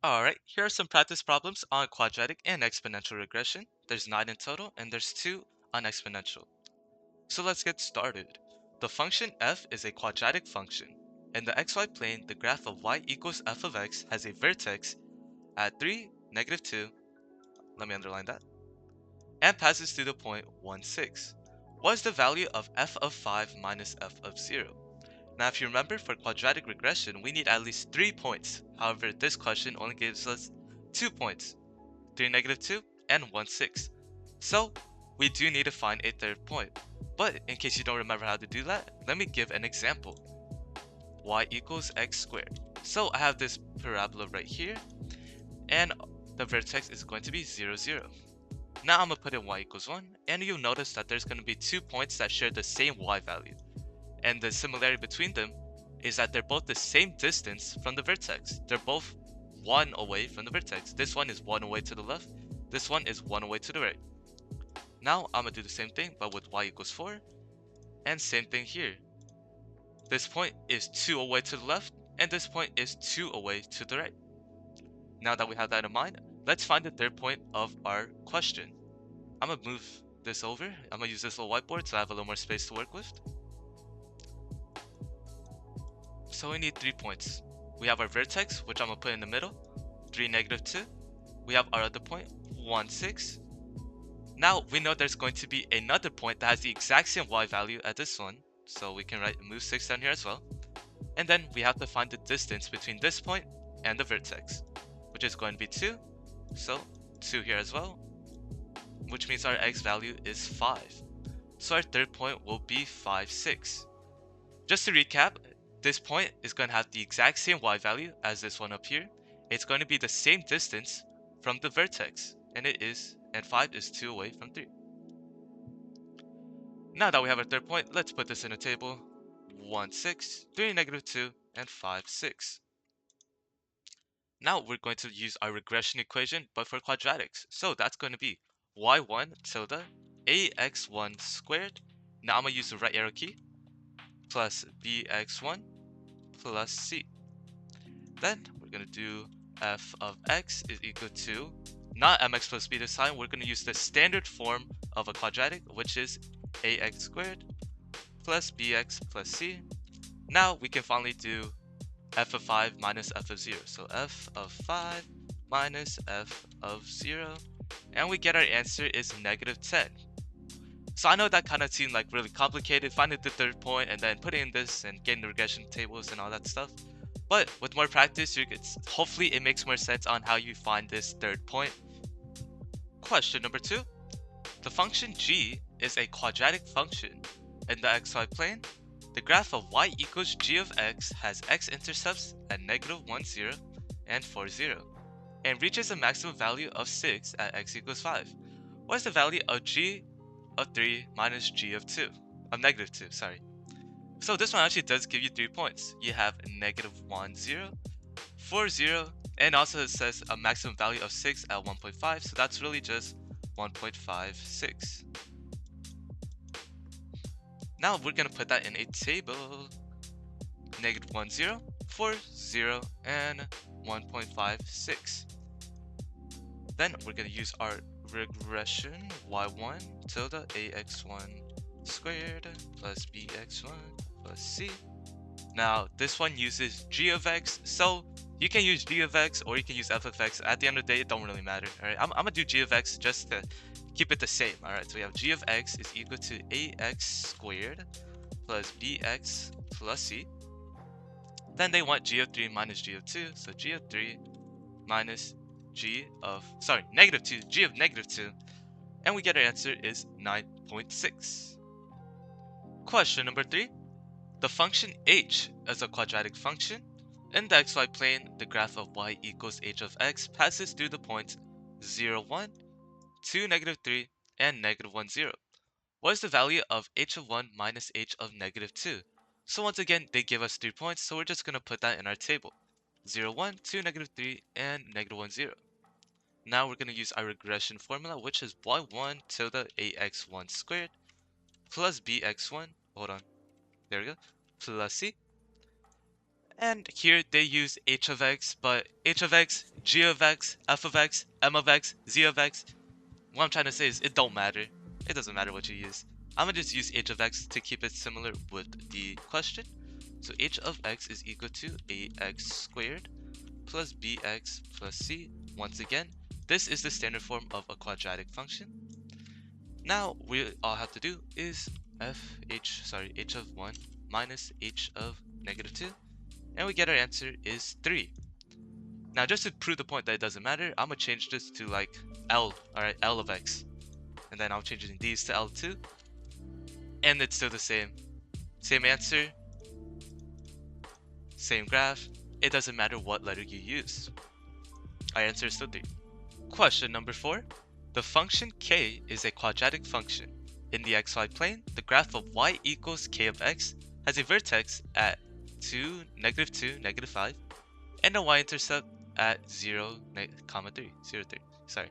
Alright, here are some practice problems on quadratic and exponential regression. There's 9 in total, and there's 2 on exponential. So let's get started. The function f is a quadratic function. In the xy plane, the graph of y equals f of x has a vertex at 3, negative 2, let me underline that, and passes through the point 1, 6. What is the value of f of 5 minus f of 0? Now, if you remember, for quadratic regression, we need at least 3 points. However, this question only gives us 2 points. 3, negative 2, and 1, 6. So, we do need to find a third point. But in case you don't remember how to do that, let me give an example. Y equals x squared. So I have this parabola right here, and the vertex is going to be 0, 0. Now I'm going to put in y equals 1, and you'll notice that there's going to be 2 points that share the same y value. And the similarity between them is that they're both the same distance from the vertex. They're both 1 away from the vertex. This one is 1 away to the left, this one is 1 away to the right. Now I'm gonna do the same thing but with y equals 4, and same thing here. This point is 2 away to the left, and this point is 2 away to the right. Now that we have that in mind, let's find the third point of our question. I'm gonna move this over. I'm gonna use this little whiteboard so I have a little more space to work with. So we need 3 points. We have our vertex, which I'm gonna put in the middle, 3, negative 2. We have our other point, 1, 6. Now we know there's going to be another point that has the exact same y value as this one, so we can move 6 down here as well. And then we have to find the distance between this point and the vertex, which is going to be 2. So 2 here as well, which means our x value is 5. So our third point will be 5, 6. Just to recap, this point is going to have the exact same y value as this one up here. It's going to be the same distance from the vertex, and 5 is 2 away from 3. Now that we have our third point, let's put this in a table. 1, 6, 3, negative 2, and 5, 6. Now we're going to use our regression equation, but for quadratics. So that's going to be y1 tilde ax1 squared. Now I'm going to use the right arrow key, plus bx1 plus c. Then we're going to do f of x is equal to, not mx plus b this time, we're going to use the standard form of a quadratic, which is ax squared plus bx plus c. Now we can finally do f of 5 minus f of 0. So f of 5 minus f of 0. And we get our answer is negative 10. So I know that kind of seemed like really complicated, finding the third point and then putting in this and getting the regression tables and all that stuff. But with more practice, hopefully it makes more sense on how you find this third point. Question number 2. The function g is a quadratic function. In the xy plane, the graph of y equals g of x has x-intercepts at negative 1, 0 and 4, 0, and reaches a maximum value of 6 at x equals 5. What is the value of g of 3 minus g of 2? Of negative 2, sorry. So this one actually does give you 3 points. You have negative 1, 0, 4, 0, and also it says a maximum value of 6 at 1.5, so that's really just 1.56. Now we're going to put that in a table. Negative 1, 0, 4, 0, and 1.56. Then we're going to use our regression y1 tilde ax1 squared plus bx1 plus c. Now this one uses g of x, so you can use g of x or you can use f of x. At the end of the day, it don't really matter. Alright, I'm gonna do g of x just to keep it the same. Alright, so we have g of x is equal to ax squared plus bx plus c. Then they want g of 3 minus g of 2, so g of 3 minus negative 2, g of negative 2, and we get our answer is 9.6. Question number 3. The function h is a quadratic function. In the xy plane, the graph of y equals h of x passes through the points 0, 1, 2, negative 3, and negative 1, 0. What is the value of h of 1 minus h of negative 2? So once again, they give us 3 points, so we're just going to put that in our table. 0, 1, 2, negative 3, and negative 1, 0. Now we're going to use our regression formula, which is y1 tilde ax1 squared plus bx1, hold on, there we go, plus c. And here they use h of x, but h of x, g of x, f of x, m of x, z of x. What I'm trying to say is it don't matter. It doesn't matter what you use. I'm gonna just use h of x to keep it similar with the question. So h of x is equal to ax squared plus bx plus c. Once again, this is the standard form of a quadratic function. Now we all have to do is h of 1 minus h of negative 2, and we get our answer is 3. Now just to prove the point that it doesn't matter, I'm gonna change this to like L, alright, L of x. And then I'm changing these to L2, and it's still the same. Same answer, same graph. It doesn't matter what letter you use. Our answer is still 3. Question number 4. The function k is a quadratic function. In the xy plane, the graph of y equals k of x has a vertex at 2, negative 2, negative 5, and a y-intercept at 0, 3, 0, 3. Sorry.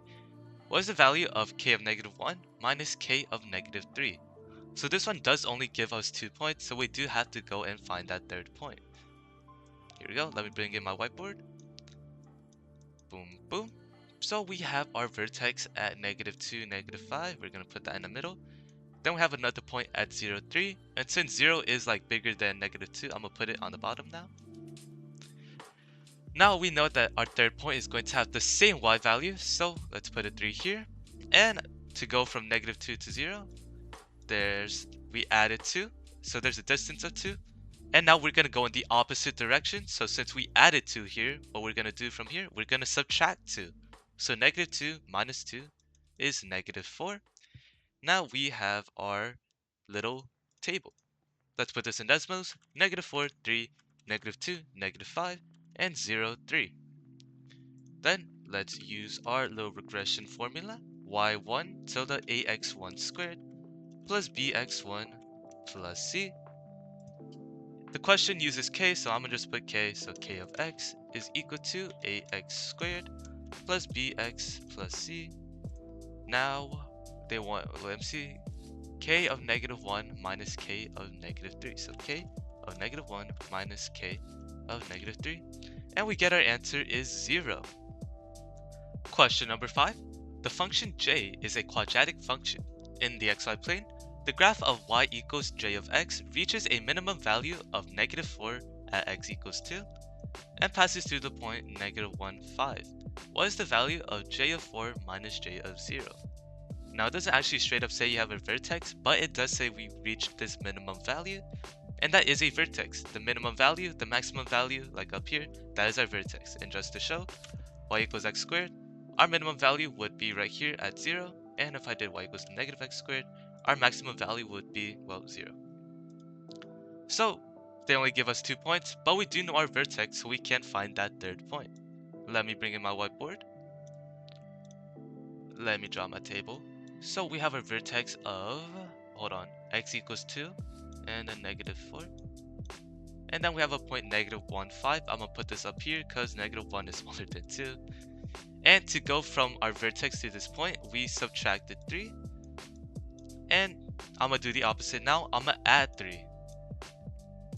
What is the value of k of negative 1 minus k of negative 3? So this one does only give us 2 points, so we do have to go and find that third point. Here we go. Let me bring in my whiteboard. Boom, boom. So we have our vertex at negative 2, negative 5. We're going to put that in the middle. Then we have another point at 0, 3. And since 0 is like bigger than negative 2, I'm going to put it on the bottom now. Now we know that our third point is going to have the same y value. So let's put a 3 here. And to go from negative 2 to 0, we added 2. So there's a distance of 2. And now we're going to go in the opposite direction. So since we added 2 here, what we're going to do from here, we're going to subtract 2. So negative 2 minus 2 is negative 4. Now we have our little table. Let's put this in desmos. Negative 4, 3, negative 2, negative 5, and 0, 3. Then let's use our little regression formula. y1 tilde ax1 squared plus bx1 plus c. The question uses k, so I'm going to just put k. So k of x is equal to ax squared plus bx plus c. Now they want, let me see, k of negative 1 minus k of negative 3. So k of negative 1 minus k of negative 3. And we get our answer is 0. Question number 5. The function j is a quadratic function. In the xy plane, the graph of y equals j of x reaches a minimum value of negative 4 at x equals 2 and passes through the point negative 1, 5. What is the value of j of 4 minus j of 0? Now it doesn't actually straight up say you have a vertex, but it does say we reached this minimum value, and that is a vertex. The minimum value, the maximum value, like up here, that is our vertex. And just to show, y equals x squared, our minimum value would be right here at 0, and if I did y equals negative x squared, our maximum value would be, well, 0. So they only give us 2 points, but we do know our vertex, so we can find that third point. Let me bring in my whiteboard. Let me draw my table. So we have a vertex of, hold on, x equals 2 and a negative 4. And then we have a point negative 1, 5. I'm going to put this up here because negative 1 is smaller than 2. And to go from our vertex to this point, we subtracted 3. And I'm going to do the opposite now. I'm going to add 3.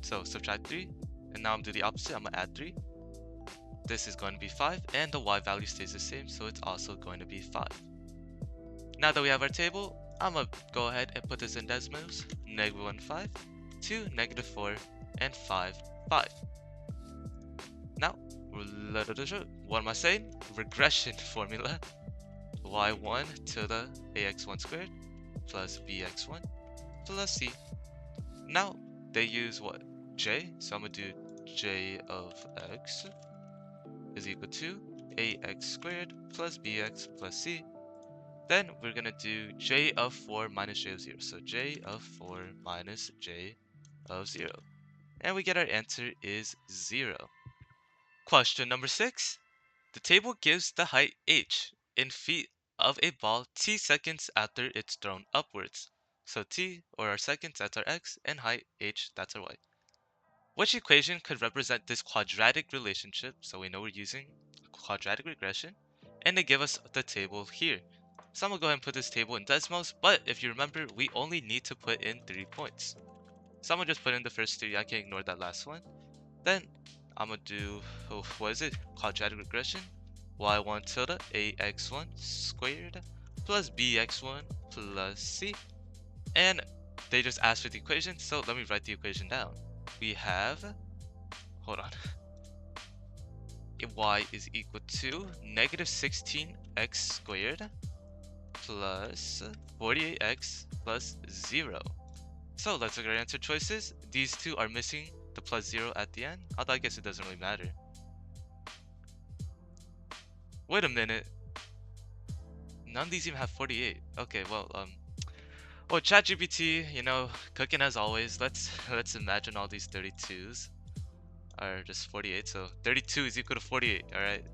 So subtract 3. And now I'm going to do the opposite. I'm going to add 3. This is going to be 5. And the y value stays the same. So it's also going to be 5. Now that we have our table, I'm going to go ahead and put this in desmos. Negative 1, 5, 2, negative 4, and 5, 5. Now, what am I saying? Regression formula. y1 tilde ax1 squared plus bx1 plus c. Now, they use what? J. So I'm going to do j of x is equal to ax squared plus bx plus c. Then we're going to do j of 4 minus j of 0. So j of 4 minus j of 0. And we get our answer is 0. Question number 6. The table gives the height h in feet of a ball t seconds after it's thrown upwards. So t, or our seconds, that's our x, and height h, that's our y. Which equation could represent this quadratic relationship? So we know we're using quadratic regression, and they give us the table here. So I'm going to go ahead and put this table in desmos, but if you remember, we only need to put in 3 points. So I'm going to just put in the first 3, I can ignore that last one. Then I'm gonna do, oh, what is it? Quadratic regression. Y1 tilde ax1 squared plus bx1 plus c. And they just asked for the equation, so let me write the equation down. We have, hold on, y is equal to negative 16x squared plus 48x plus 0. So let's look at our answer choices. These two are missing the plus 0 at the end, although I guess it doesn't really matter. Wait a minute. None of these even have 48. Okay, well, ChatGPT, you know, cooking as always. Let's imagine all these 32s are just 48. So 32 is equal to 48. All right.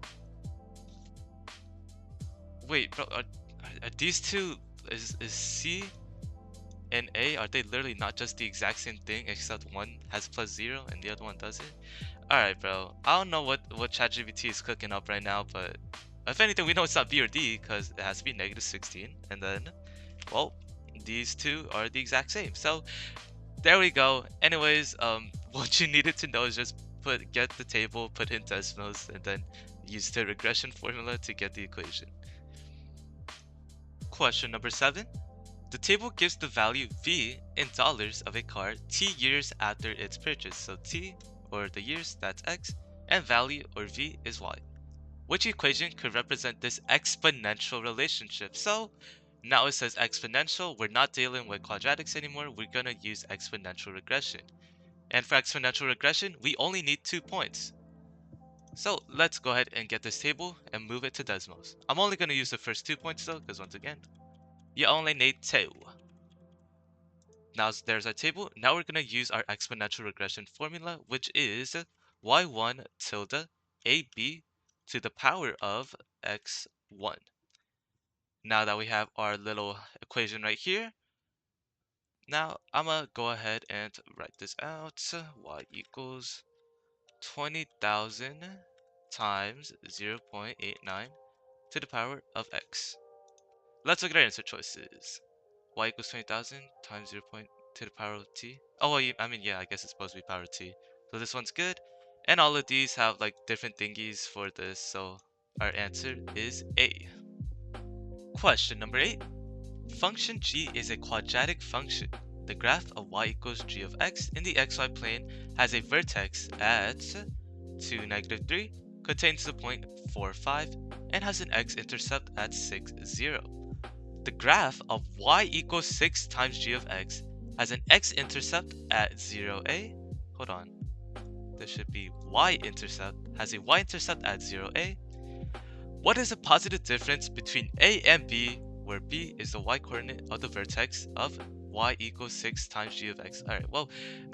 Wait, bro, are these two is C and A? Are they literally not just the exact same thing except one has plus 0 and the other one doesn't? All right, bro. I don't know what ChatGPT is cooking up right now, but if anything, we know it's not B or D because it has to be negative 16, and then, well, these two are the exact same. So there we go. Anyways, what you needed to know is just get the table, put in desmos, and then use the regression formula to get the equation. Question number 7. The table gives the value V in dollars of a car T years after its purchase. So T, or the years, that's X, and value, or V, is Y. Which equation could represent this exponential relationship? So now it says exponential. We're not dealing with quadratics anymore. We're going to use exponential regression. And for exponential regression, we only need 2 points. So let's go ahead and get this table and move it to desmos. I'm only going to use the first 2 points though, because once again, you only need 2. Now there's our table. Now we're going to use our exponential regression formula, which is y1 tilde ab to the power of x1. Now that we have our little equation right here, now I'm going to go ahead and write this out. Y equals 20,000 times 0.89 to the power of x. Let's look at our answer choices. Y equals 20,000 times 0. To the power of t. Oh, well, I mean, yeah, I guess it's supposed to be power of t. So this one's good. And all of these have like different thingies for this, so our answer is A. Question number 8. Function g is a quadratic function. The graph of y equals g of x in the xy plane has a vertex at 2, negative 3, contains the point 4, 5, and has an x-intercept at 6, 0. The graph of y equals 6 times g of x has an x-intercept at 0a. Hold on. This should be y-intercept. Has a y-intercept at 0a. What is the positive difference between a and b, where b is the y-coordinate of the vertex of y equals 6 times g of x? Alright, well,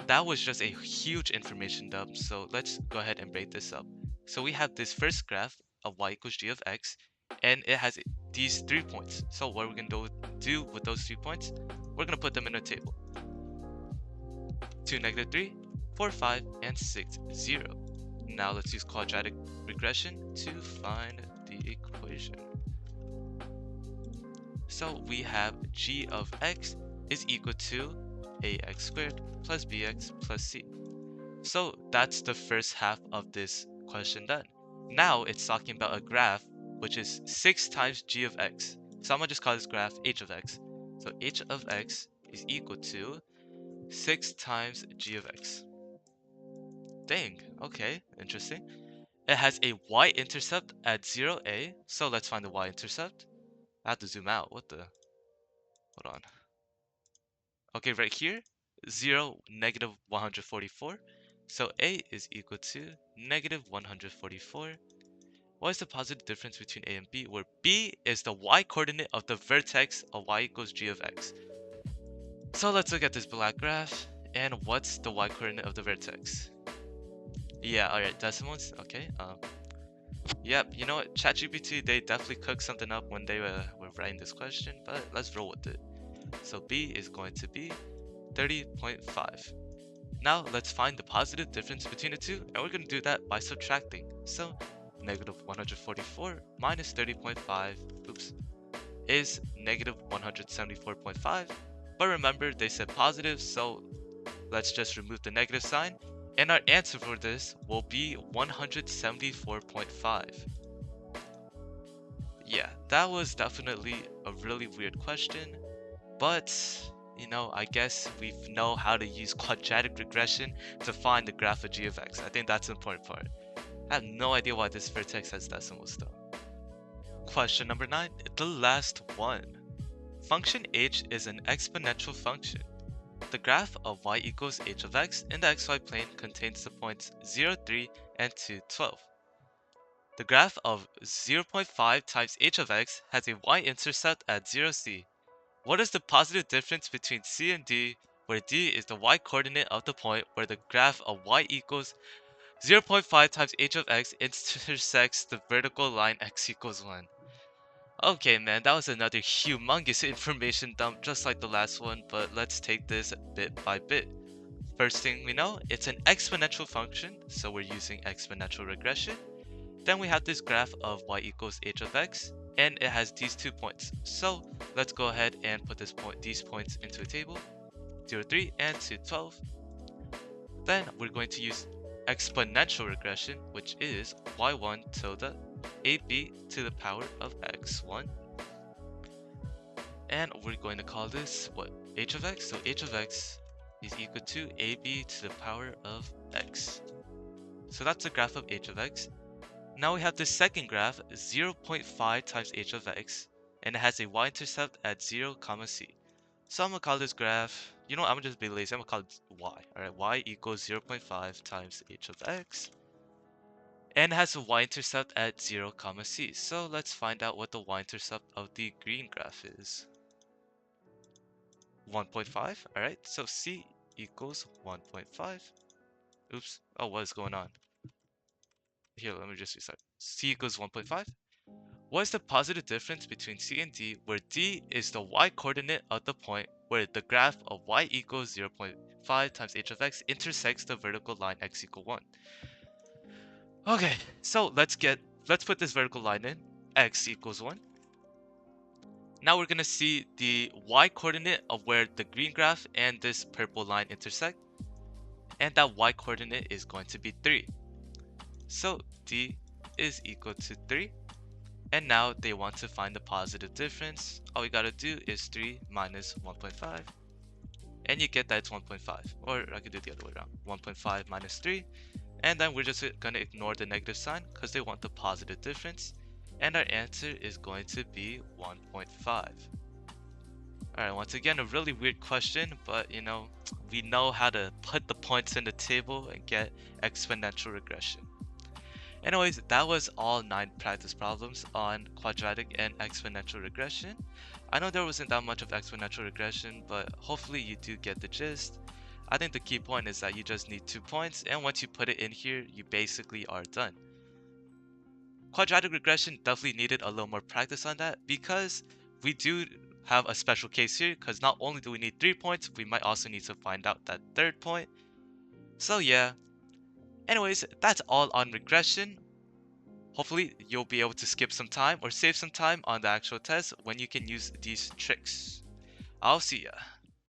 that was just a huge information dump, so let's go ahead and break this up. So we have this first graph of y equals g of x, and it has these 3 points. So what we're going to do with those 3 points, we're going to put them in a table. 2, negative 3, 4, 5, and 6, 0. Now let's use quadratic regression to find the equation. So we have g of x is equal to ax squared plus bx plus c. So that's the first half of this question done. Now it's talking about a graph which is 6 times g of x. So I'm going to just call this graph h of x. So h of x is equal to 6 times g of x. Dang, okay, interesting. It has a y-intercept at 0a, so let's find the y-intercept. I have to zoom out, what the? Hold on. Okay, right here, 0, negative 144. So a is equal to negative 144. What is the positive difference between a and b, where b is the y-coordinate of the vertex of y equals g of x? So let's look at this black graph, and what's the y-coordinate of the vertex? Yeah, alright, decimals, okay. Yep, you know what, ChatGPT, they definitely cooked something up when they were writing this question, but let's roll with it. So b is going to be 30.5. Now let's find the positive difference between the two, and we're going to do that by subtracting. So negative 144 minus 30.5, oops, is negative 174.5. But remember, they said positive, so let's just remove the negative sign, And our answer for this will be 174.5. Yeah, that was definitely a really weird question, but I guess we know how to use quadratic regression to find the graph of g of x. I think that's the important part. I have no idea why this vertex has decimals though. Question number 9, the last one. Function h is an exponential function. The graph of y equals h of x in the xy plane contains the points 0, 3, and 2, 12. The graph of 0.5 times h of x has a y-intercept at 0, c. What is the positive difference between c and d, where d is the y-coordinate of the point where the graph of y equals 0.5 times h of x intersects the vertical line x equals 1? Okay, man, that was another humongous information dump just like the last one, but let's take this bit by bit. First thing we know, it's an exponential function, so we're using exponential regression. Then we have this graph of y equals h of x, and it has these 2 points. So let's go ahead and put these points into a table, 0, 3, and 2, 12. Then we're going to use exponential regression, which is y1 tilde ab to the power of x1. And we're going to call this, what, h of x? So h of x is equal to ab to the power of x. So that's the graph of h of x. Now we have the second graph, 0.5 times h of x, and it has a y-intercept at 0, c. So I'm going to call this graph, I'm going to just be lazy, I'm going to call it y. Alright, y equals 0.5 times h of x, and it has a y-intercept at 0, c. So let's find out what the y-intercept of the green graph is. 1.5, alright, so c equals 1.5. Oops, oh, what is going on? Here, let me just restart. C equals 1.5. What is the positive difference between c and d, where d is the y-coordinate of the point where the graph of y equals 0.5 times h of x intersects the vertical line x equals 1? Okay, so let's put this vertical line in, x equals 1. Now we're gonna see the y-coordinate of where the green graph and this purple line intersect, and that y-coordinate is going to be 3. So d is equal to 3. And now they want to find the positive difference. All we gotta do is 3 minus 1.5. And you get that it's 1.5. Or I could do the other way around. 1.5 minus 3. And then we're just gonna ignore the negative sign because they want the positive difference. And our answer is going to be 1.5. Alright, once again, a really weird question, but we know how to put the points in the table and get exponential regression. Anyways, that was all 9 practice problems on quadratic and exponential regression. I know there wasn't that much of exponential regression, but hopefully you do get the gist. I think the key point is that you just need 2 points, and once you put it in here, you basically are done. Quadratic regression definitely needed a little more practice on that, because we do have a special case here, because not only do we need 3 points, we might also need to find out that third point. So yeah. Anyways, that's all on regression. Hopefully, you'll be able to skip some time or save some time on the actual test when you can use these tricks. I'll see ya.